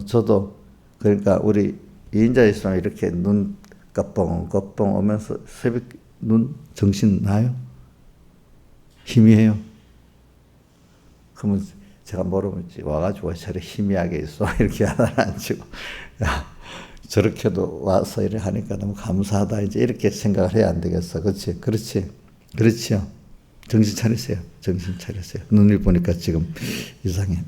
저도, 그러니까 우리 이인자 있으면 이렇게 눈 까뻥 오면서 새벽 눈 정신 나요? 희미해요? 그러면 제가 모르면 와가지고 저래 희미하게 있어. 이렇게 하나 앉히고. 야, 저렇게도 와서 이렇게 하니까 너무 감사하다. 이제 이렇게 생각을 해야 안 되겠어. 그렇지? 그렇지요. 정신 차리세요. 정신 차리세요. 눈을 보니까 지금 이상해.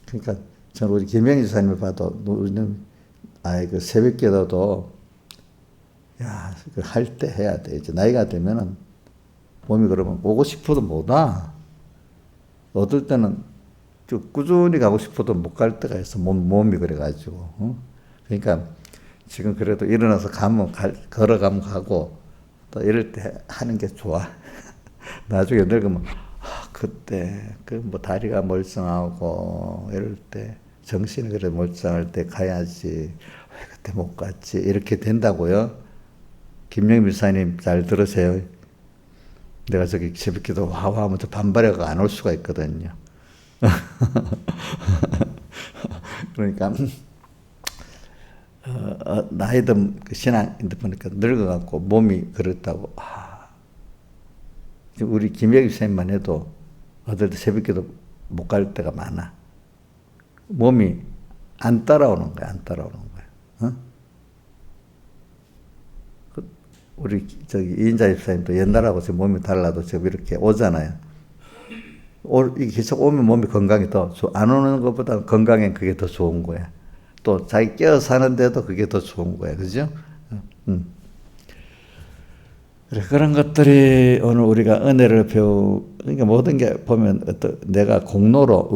그러니까 저는 우리 김영희 지사님을 봐도 우리는 그 새벽 기도도 야, 할 때 해야 돼. 이제 나이가 되면은 몸이 그러면 오고 싶어도 못 와. 어떨 때는 꾸준히 가고 싶어도 못 갈 때가 있어. 몸이 그래가지고. 그러니까 지금 그래도 일어나서 걸어가면 가고 또 이럴 때 하는 게 좋아. 나중에 늙으면 그때 뭐 다리가 멀쩡하고 이럴 때 정신이 그래 멀쩡할 때 가야지. 왜 그때 못 갔지? 이렇게 된다고요. 김영희 미사님 잘 들으세요. 내가 저기 새벽기도 와와 하면 저 반발해가 안 올 수가 있거든요. 그러니까 나이든 신앙인들 보니까 늙어갖고 몸이 그렇다고. 우리 김영희 선생님만 해도 어떨 때 새벽기도 못 갈 때가 많아. 몸이 안 따라오는 거야. 우리 저기 이인자 집사님도 옛날하고 지금 몸이 달라도 지금 이렇게 오잖아요. 계속 오면 몸이 건강이 안 오는 것보다 건강엔 그게 더 좋은 거야. 또 자기 깨어 사는데도 그게 더 좋은 거야. 그죠? 그래, 그런 것들이 오늘 우리가 은혜를 그러니까 모든 게 보면 내가 공로로,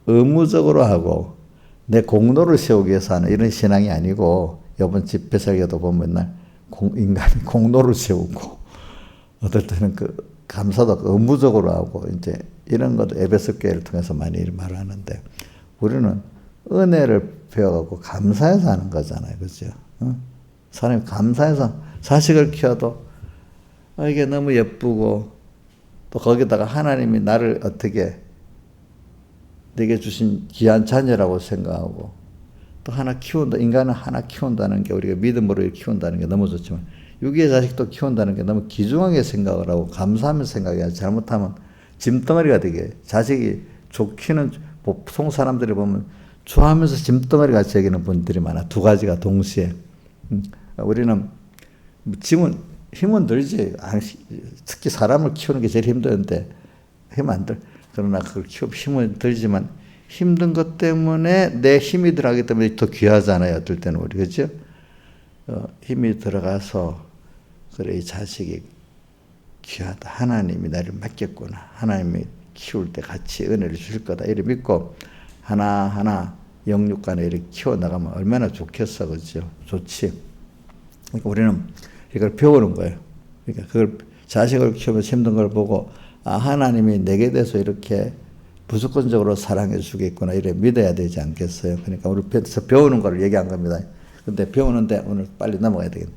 의무적으로 하고 내 공로를 세우기 위해서 하는 이런 신앙이 아니고, 이번 집회 설교도 보면 맨날 인간이 공로를 세우고, 어떨 때는 감사도 의무적으로 하고, 이제 이런 것도 에베소 교회를 통해서 많이 말하는데, 우리는 은혜를 배워가고 감사해서 하는 거잖아요. 그죠? 사람이 감사해서 자식을 키워도 이게 너무 예쁘고, 또 거기다가 하나님이 나를 어떻게 내게 주신 귀한 자녀라고 생각하고, 또 인간을 하나 키운다는 게, 우리가 믿음으로 키운다는 게 너무 좋지만, 육의 자식도 키운다는 게 너무 귀중하게 생각을 하고 감사하며 생각해야지, 잘못하면 짐덩어리가 되게, 자식이 좋기는, 보통 사람들이 보면 좋아하면서 짐덩어리 같이 여기는 분들이 많아. 두 가지가 동시에. 우리는 힘은 들지. 특히 사람을 키우는 게 제일 힘드는데 힘 안 들. 그러나 그걸 힘은 들지만 힘든 것 때문에 내 힘이 들어가기 때문에 더 귀하잖아요. 어떨 때는 우리, 그죠? 힘이 들어가서 그래, 이 자식이 귀하다. 하나님이 나를 맡겼구나. 하나님이 키울 때 같이 은혜를 주실 거다. 이렇게 믿고 하나하나 영육간에 이렇게 키워나가면 얼마나 좋겠어. 그죠? 좋지. 그러니까 우리는 이걸 배우는 거예요. 그러니까 그걸 자식을 키우면서 힘든 걸 보고, 하나님이 내게 대해서 이렇게 무조건적으로 사랑해 주겠구나. 이래 믿어야 되지 않겠어요? 그러니까 우리 배우는 걸 얘기한 겁니다. 근데 배우는데 오늘 빨리 넘어가야 되겠네.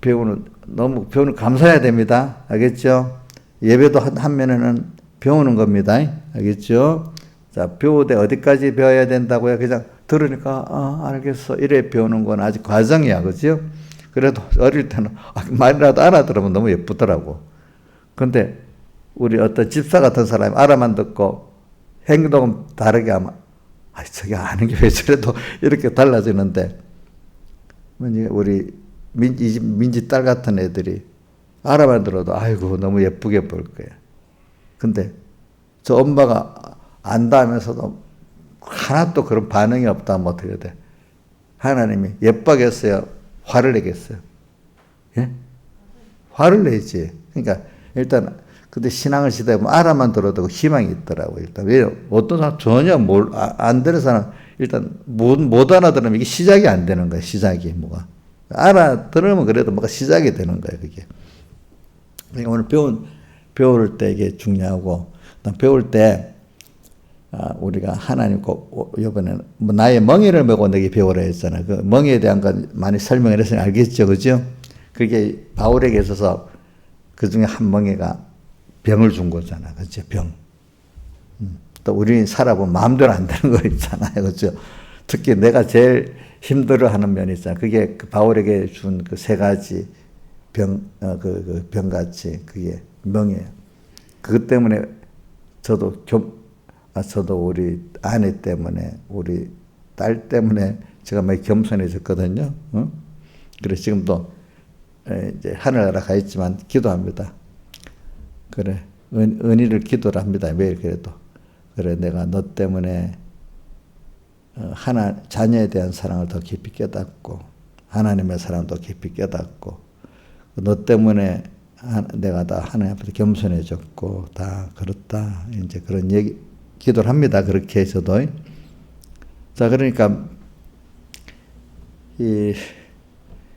배우는 감사해야 됩니다. 알겠죠? 예배도 한 면에는 배우는 겁니다. 알겠죠? 자, 배우되 어디까지 배워야 된다고요? 그냥 들으니까, 알겠어. 이래 배우는 건 아직 과정이야. 그죠? 그래도 어릴 때는 말이라도 알아들으면 너무 예쁘더라고. 근데 우리 어떤 집사 같은 사람이 알아만 듣고 행동은 다르게 하면, 저게 아는 게 왜 저래도 이렇게 달라지는데, 우리 민지 딸 같은 애들이 알아만 들어도 아이고 너무 예쁘게 볼 거야. 근데 저 엄마가 안다 하면서도 하나도 그런 반응이 없다 하면 어떻게 돼? 하나님이 예쁘겠어요? 화를 내겠어요? 예? 화를 내지. 그러니까 일단 근데 신앙을 시대에 보면 알아만 들어도 희망이 있더라고요. 일단 왜 어떤 사람 전혀 안 되는 사람 일단 못 알아들으면 이게 시작이 안 되는 거예요. 시작이 뭐가 알아들으면 그래도 뭐가 시작이 되는 거예요. 그게. 그러니까 오늘 배울 때 이게 중요하고 배울 때 우리가 하나님 꼭 이번에는 뭐 나의 멍에를 메고 너희 배우라 했잖아요. 그 멍에에 대한 건 많이 설명을 했으니 알겠죠, 그죠? 그게 바울에게 있어서 그 중에 한 멍에가 병을 준 거잖아, 그죠? 병. 또 우리 살아보면 마음대로 안 되는 거 있잖아요, 그죠? 특히 내가 제일 힘들어하는 면이 있잖아. 그게 그 바울에게 준 그 세 가지 그 병같이 그게 멍에예요. 그것 때문에 저도 우리 아내 때문에 우리 딸 때문에 제가 많이 겸손해졌거든요. 그래서 지금도 이제 하늘나라 가 있지만 기도합니다. 그래 은희를 기도를 합니다. 매일 그래도 그래 내가 너 때문에 자녀에 대한 사랑을 더 깊이 깨닫고 하나님의 사랑을 더 깊이 깨닫고 너 때문에 내가 다 하나님 앞에서 겸손해졌고 다 그렇다 이제 그런 기도를 합니다. 그렇게 해서도 자 그러니까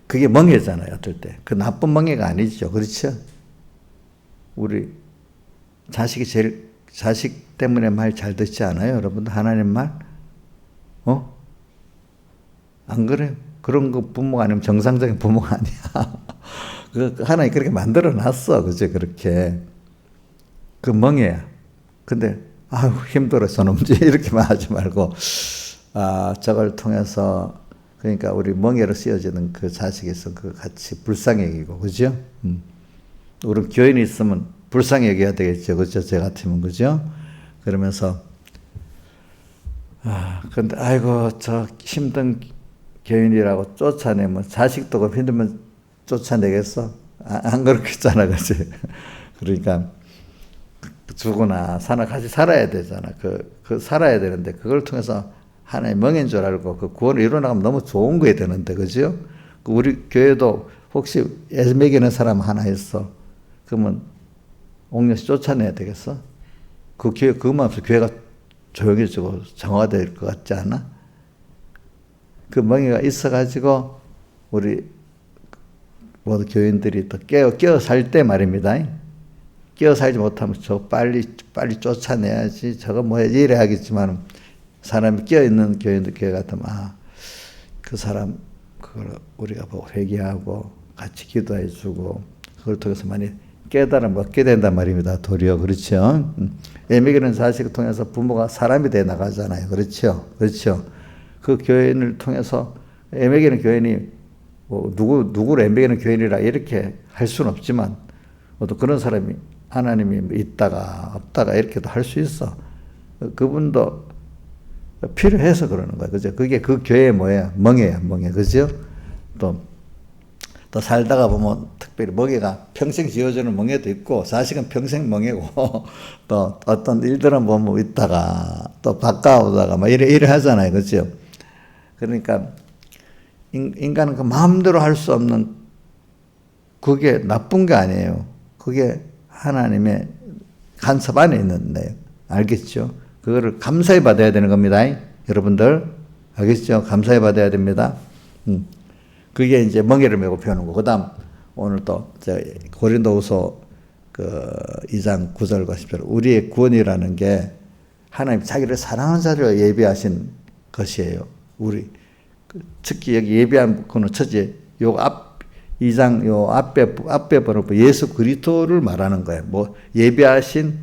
그게 멍해잖아요. 어떨 때 그 나쁜 멍해가 아니죠. 그렇죠? 우리 자식 때문에 말 잘 듣지 않아요? 여러분들 하나님 말? 안 그래요? 그런 거 부모가 아니면 정상적인 부모가 아니야. 하나님 그렇게 만들어 놨어. 그죠? 그렇게. 그 멍해야. 근데, 아유, 힘들어, 저놈지. 이렇게만 하지 말고, 저걸 통해서, 그러니까 우리 멍해로 쓰여지는 그 자식에서 그 같이 불쌍히 여기고, 그죠? 우리 교인이 있으면 불쌍히 여겨야 되겠죠. 그죠? 저 같으면, 그죠? 그러면서, 근데, 아이고, 저 힘든 교인이라고 쫓아내면, 자식도 그 힘들면 쫓아내겠어? 안 그렇겠잖아, 그치? 그러니까, 죽으나 사나 같이 살아야 되잖아. 그 살아야 되는데, 그걸 통해서 하나의 멍인 줄 알고 그 구원을 이루어나가면 너무 좋은 거야 되는데, 그죠? 우리 교회도 혹시 애 먹이는 사람 하나 있어. 그러면 옥녀씨 쫓아내야 되겠어? 그 교회, 그것만 없어 교회가 조용해지고 정화될 것 같지 않아? 그 멍이가 있어가지고 우리 모두 교인들이 또 깨어 살 때 말입니다. 깨어 살지 못하면 저 빨리 쫓아내야지. 저거 뭐야 이래 하겠지만 사람이 깨어 있는 교회 같으면 그 사람 그걸 우리가 보고 회개하고 같이 기도해주고 그걸 통해서 많이 깨달음 얻게 된단 말입니다. 도리어 그렇죠. 애매기는 자식을 통해서 부모가 사람이 돼 나가잖아요. 그렇죠. 그렇죠. 그 교인을 통해서 애매기는 교인이 뭐 누구를 애매기는 교인이라 이렇게 할 수는 없지만 또 그런 사람이 하나님이 있다가 없다가 이렇게도 할 수 있어. 그분도 필요해서 그러는 거야. 그죠? 그게 그 교회의 뭐야? 멍해야, 멍해. 그죠? 또 살다가 보면 특별히 멍해가 평생 지어주는 멍해도 있고 자식은 평생 멍해고 또 어떤 일들은 보면 있다가 또 바꿔오다가 막 이래 하잖아요. 그죠? 그러니까 인간은 그 마음대로 할 수 없는 그게 나쁜 게 아니에요. 그게 하나님의 간섭 안에 있는데 알겠죠? 그거를 감사히 받아야 되는 겁니다. 여러분들 알겠죠? 감사히 받아야 됩니다. 그게 이제 멍에를 메고 배우는 거. 그다음 오늘 또 고린도후서 2장 9절과 10절 우리의 구원이라는 게 하나님 자기를 사랑하는 자를 예비하신 것이에요. 우리 특히 여기 예비한 거는 첫째 2장 요 앞에 번호 예수 그리스도를 말하는 거예요. 뭐 예비하신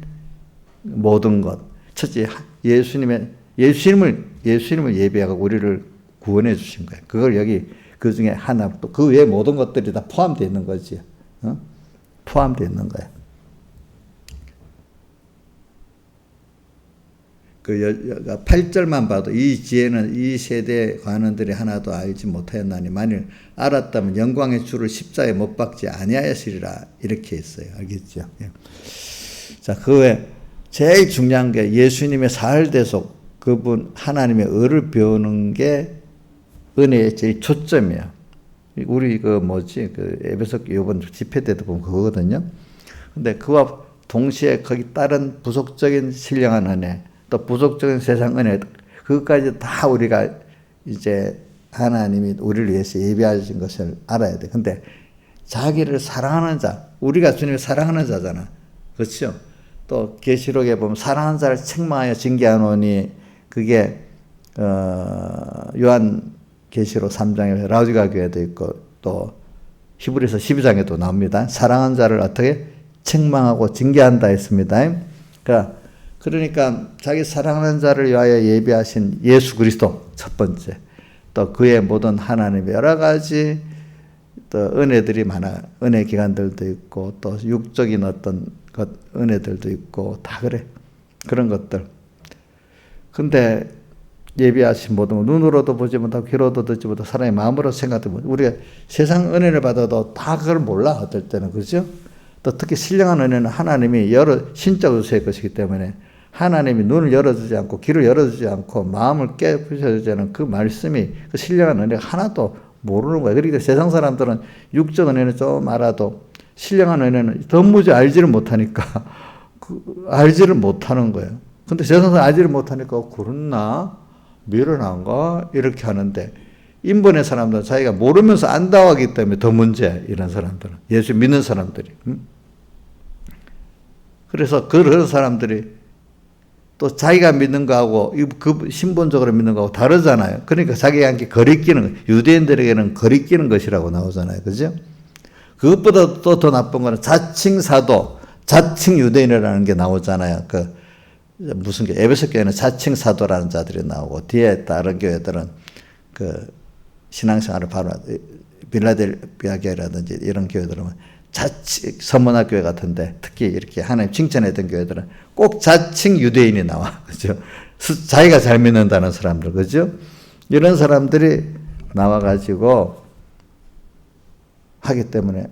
모든 것. 첫째 예수님을 예비하고 우리를 구원해 주신 거예요. 그걸 여기 그 중에 하나 또 그 외 모든 것들이 다 포함되어 있는 거지. 포함되어 있는 거예요. 그 8절만 봐도 이 지혜는 이 세대의 관원들이 하나도 알지 못하였나니 만일 알았다면 영광의 주를 십자가에 못 박지 아니하였으리라 이렇게 있어요. 알겠죠? 자, 그 외에 제일 중요한 게 예수님의 사흘대속 그분 하나님의 의를 배우는 게 은혜의 제일 초점이에요. 우리 에베소 요번 집회 때도 보면 그거거든요. 근데 그와 동시에 거기 따른 부속적인 신령한 은혜, 또 부속적인 세상 은혜, 그것까지 다 우리가 이제 하나님이 우리를 위해서 예비하신 것을 알아야 돼. 근데 자기를 사랑하는 자, 우리가 주님을 사랑하는 자잖아. 그렇죠? 또 계시록에 보면 사랑하는 자를 책망하여 징계하노니, 그게 요한 계시록 3장에 라우디가 교회도 있고 또 히브리서 12장에도 나옵니다. 사랑하는 자를 어떻게 책망하고 징계한다 했습니다. 그러니까 자기 사랑하는 자를 위하여 예비하신 예수 그리스도 첫 번째, 또 그의 모든 하나님의 여러 가지 또 은혜들이 많아. 은혜 기간들도 있고 또 육적인 어떤 은혜들도 있고 다 그래. 그런 것들. 근데 예비하신 모든 눈으로도 보지 못하고 귀로도 듣지 못하고 사람의 마음으로 생각도 못하고, 우리가 세상 은혜를 받아도 다 그걸 몰라. 어떨 때는. 그렇죠? 또 특히 신령한 은혜는 하나님이 신적 의수의 것이기 때문에 하나님이 눈을 열어주지 않고 귀를 열어주지 않고 마음을 깨부셔주지 않은 그 말씀이, 그 신령한 은혜가 하나도 모르는 거예요. 그러니까 세상 사람들은 육적 은혜는 좀 알아도 신령한 은혜는 도무지 알지를 못하니까 알지를 못하는 거예요. 근데 세상 사람 알지를 못하니까 그렇나? 미련한가? 이렇게 하는데, 인본의 사람들은 자기가 모르면서 안다고 하기 때문에 더 문제야. 이런 사람들은. 예수 믿는 사람들이. 그래서 그런 사람들이 또 자기가 믿는 거하고 그 신본적으로 믿는 거하고 다르잖아요. 그러니까 자기가 함께 거리끼는, 유대인들에게는 거리끼는 것이라고 나오잖아요. 그죠? 그것보다 또 더 나쁜 거는 자칭 사도, 자칭 유대인이라는 게 나오잖아요. 무슨 에베소 교회는 자칭 사도라는 자들이 나오고, 뒤에 다른 교회들은 신앙생활을 바로 빌라델피아 교회라든지 이런 교회들은 자칭 서문화 교회 같은데, 특히 이렇게 하나님 칭찬했던 교회들은 꼭 자칭 유대인이 나와. 그죠? 자기가 잘 믿는다는 사람들. 그죠? 이런 사람들이 나와가지고 하기 때문에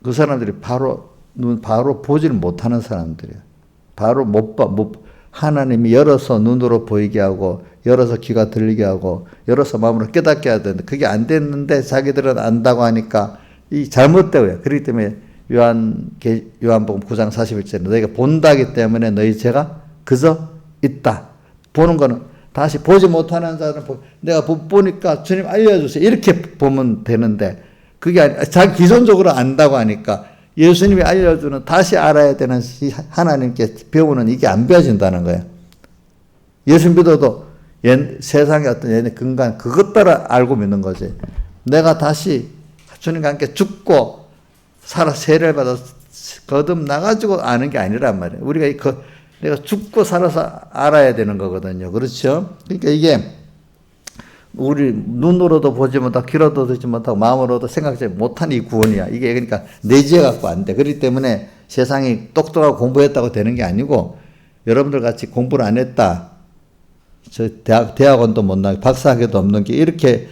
그 사람들이 바로 보지를 못하는 사람들이에요. 바로 하나님이 열어서 눈으로 보이게 하고, 열어서 귀가 들리게 하고, 열어서 마음으로 깨닫게 해야 되는데, 그게 안 됐는데 자기들은 안다고 하니까 이 잘못되고요. 그렇기 때문에 요한복음 9장 41절에 너희가 본다기 때문에 너희 죄가 그저 있다. 보는 거는 다시 보지 못하는 자들은 내가 보니까 주님 알려주세요. 이렇게 보면 되는데, 그게 아니, 자기 기존적으로 안다고 하니까 예수님이 알려주는, 다시 알아야 되는 하나님께 배우는 이게 안 배워진다는 거예요. 예수 믿어도 세상의 어떤 근간 그것 따라 알고 믿는 거지. 내가 다시 주님과 함께 죽고 살아 세례를 받아 거듭나가지고 아는 게 아니란 말이에요. 우리가 내가 죽고 살아서 알아야 되는 거거든요. 그렇죠? 그러니까 이게 우리 눈으로도 보지 못하고 귀로도 듣지 못하고 마음으로도 생각하지 못한 이 구원이야. 이게 그러니까 내지에 갖고 안 돼. 그렇기 때문에 세상이 똑똑하고 공부했다고 되는 게 아니고, 여러분들 같이 공부를 안 했다, 저 대학원도 못 나고 박사학위도 없는 게 이렇게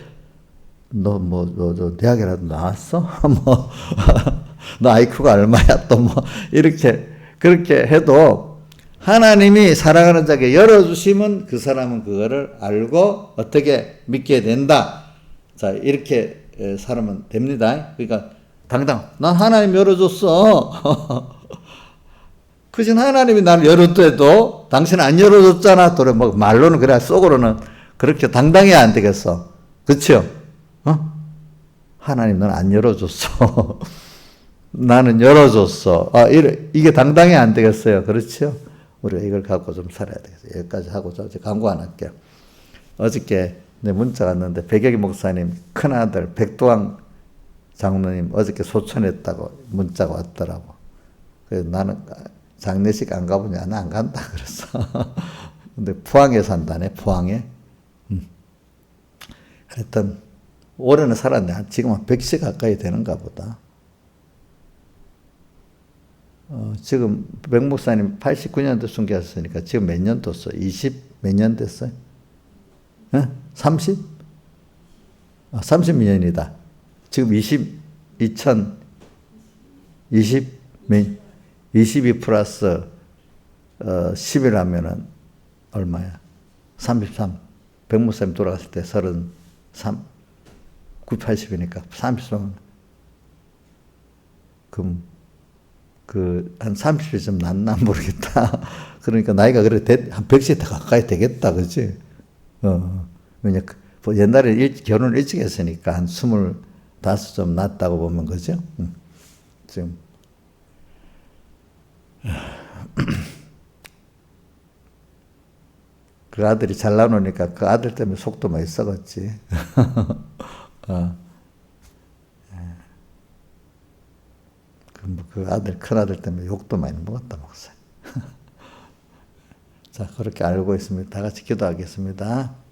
너 대학이라도 나왔어? 너 IQ가 얼마야? 또 이렇게 그렇게 해도 하나님이 사랑하는 자에게 열어주시면 그 사람은 그거를 알고 어떻게 믿게 된다. 자, 이렇게 살면 됩니다. 그러니까 당당, 난 하나님 열어줬어. 그진 하나님이 나를 열어줘도 당신은 안 열어줬잖아. 또 말로는 그래, 속으로는 그렇게 당당해야 안 되겠어. 그렇죠? 하나님 넌 안 열어줬어. 나는 열어줬어. 이게 당당해야 안 되겠어요. 그렇죠? 우리가 이걸 갖고 좀 살아야 되겠어요. 여기까지 하고 이제 광고 안 할게요. 어저께 내 문자 왔는데, 백여기 목사님 큰아들 백도왕 장로님 어저께 소천했다고 문자가 왔더라고. 그래서 나는 장례식 안 가보냐? 나 안 간다 그랬어. 근데 포항에 산다네, 포항에. 하여튼 올해는 살았네. 지금 한 100세 가까이 되는가 보다. 지금 백 목사님 89년도 순교하셨으니까 지금 몇 년 됐어? 20 몇 년 됐어요? 30? 30년이다. 지금 22 플러스 10일 하면은 얼마야? 33. 백 목사님 돌아갔을 때 33. 9, 80이니까 33. 그럼 한 30쯤 났나 모르겠다. 그러니까 나이가 그래 한 100세 가까이 되겠다, 그지? 왜냐 뭐 옛날에 결혼을 일찍 했으니까 한 25 좀 났다고 보면 그죠? 지금 그 아들이 잘 나누니까 그 아들 때문에 속도 많이 썩었지. 그 아들, 큰 아들 때문에 욕도 많이 먹었다, 목사. 자, 그렇게 알고 있습니다. 다 같이 기도하겠습니다.